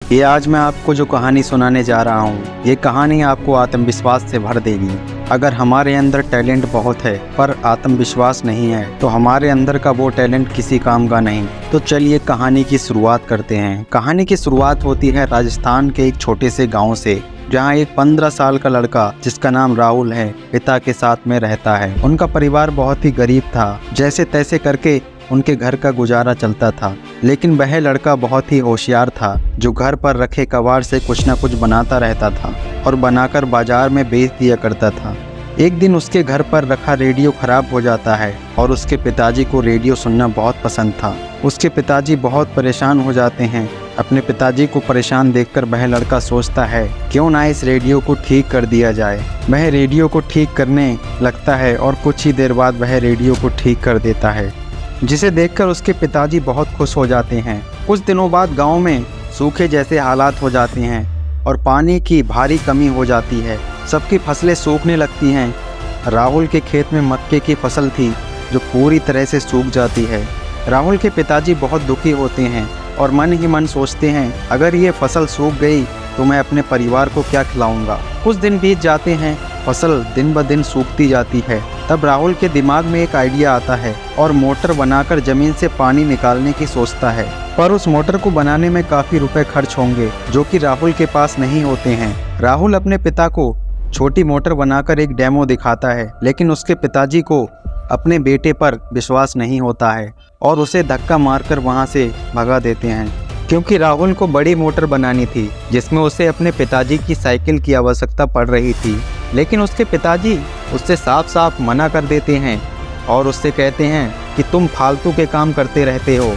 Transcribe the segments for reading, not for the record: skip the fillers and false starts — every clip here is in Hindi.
ये आज मैं आपको जो कहानी सुनाने जा रहा हूँ, ये कहानी आपको आत्मविश्वास से भर देगी। अगर हमारे अंदर टैलेंट बहुत है पर आत्मविश्वास नहीं है तो हमारे अंदर का वो टैलेंट किसी काम का नहीं। तो चलिए कहानी की शुरुआत करते हैं। कहानी की शुरुआत होती है राजस्थान के एक छोटे से गाँव से, जहाँ एक 15 साल का लड़का जिसका नाम राहुल है पिता के साथ में रहता है। उनका परिवार बहुत ही गरीब था, जैसे तैसे करके उनके घर का गुजारा चलता था। लेकिन वह लड़का बहुत ही होशियार था, जो घर पर रखे कबाड़ से कुछ न कुछ बनाता रहता था और बनाकर बाजार में बेच दिया करता था। एक दिन उसके घर पर रखा रेडियो खराब हो जाता है और उसके पिताजी को रेडियो सुनना बहुत पसंद था। उसके पिताजी बहुत परेशान हो जाते हैं। अपने पिताजी को परेशान देखकर वह लड़का सोचता है क्यों ना इस रेडियो को ठीक कर दिया जाए। वह रेडियो को ठीक करने लगता है और कुछ ही देर बाद वह रेडियो को ठीक कर देता है, जिसे देखकर उसके पिताजी बहुत खुश हो जाते हैं। कुछ दिनों बाद गांव में सूखे जैसे हालात हो जाते हैं और पानी की भारी कमी हो जाती है। सबकी फसलें सूखने लगती हैं। राहुल के खेत में मक्के की फसल थी जो पूरी तरह से सूख जाती है। राहुल के पिताजी बहुत दुखी होते हैं और मन ही मन सोचते हैं अगर ये फसल सूख गई तो मैं अपने परिवार को क्या खिलाऊंगा। कुछ दिन बीत जाते हैं, फसल दिन ब दिन सूखती जाती है। तब राहुल के दिमाग में एक आइडिया आता है और मोटर बनाकर जमीन से पानी निकालने की सोचता है। पर उस मोटर को बनाने में काफ़ी रुपए खर्च होंगे, जो कि राहुल के पास नहीं होते हैं। राहुल अपने पिता को छोटी मोटर बनाकर एक डेमो दिखाता है, लेकिन उसके पिताजी को अपने बेटे पर विश्वास नहीं होता है और उसे धक्का मारकर वहाँ से भगा देते हैं, क्योंकि राहुल को बड़ी मोटर बनानी थी जिसमें उसे अपने पिताजी की साइकिल की आवश्यकता पड़ रही थी। लेकिन उसके पिताजी उससे साफ साफ मना कर देते हैं और उससे कहते हैं कि तुम फालतू के काम करते रहते हो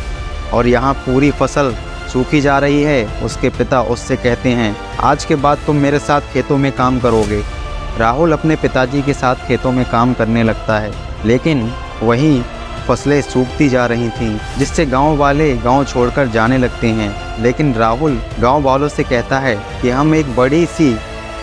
और यहाँ पूरी फसल सूखी जा रही है। उसके पिता उससे कहते हैं आज के बाद तुम मेरे साथ खेतों में काम करोगे। राहुल अपने पिताजी के साथ खेतों में काम करने लगता है, लेकिन वहीं फसलें सूखती जा रही थीं, जिससे गांव वाले गांव छोड़कर जाने लगते हैं। लेकिन राहुल गांव वालों से कहता है कि हम एक बड़ी सी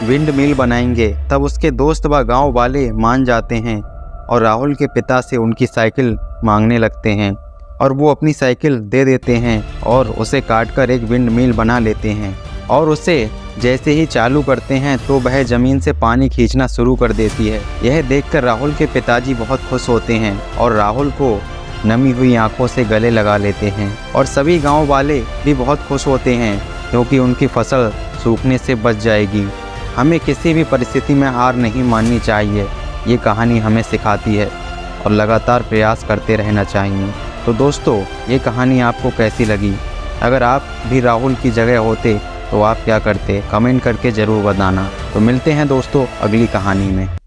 विंड मिल बनाएंगे। तब उसके दोस्त व गांव वाले मान जाते हैं और राहुल के पिता से उनकी साइकिल मांगने लगते हैं और वो अपनी साइकिल दे देते हैं और उसे काटकर एक विंड मिल बना लेते हैं। और उसे जैसे ही चालू करते हैं तो वह ज़मीन से पानी खींचना शुरू कर देती है। यह देखकर राहुल के पिताजी बहुत खुश होते हैं और राहुल को नमी हुई आंखों से गले लगा लेते हैं। और सभी गांव वाले भी बहुत खुश होते हैं क्योंकि उनकी फसल सूखने से बच जाएगी। हमें किसी भी परिस्थिति में हार नहीं माननी चाहिए, ये कहानी हमें सिखाती है, और लगातार प्रयास करते रहना चाहिए। तो दोस्तों, ये कहानी आपको कैसी लगी? अगर आप भी राहुल की जगह होते तो आप क्या करते? कमेंट करके ज़रूर बताना। तो मिलते हैं दोस्तों अगली कहानी में।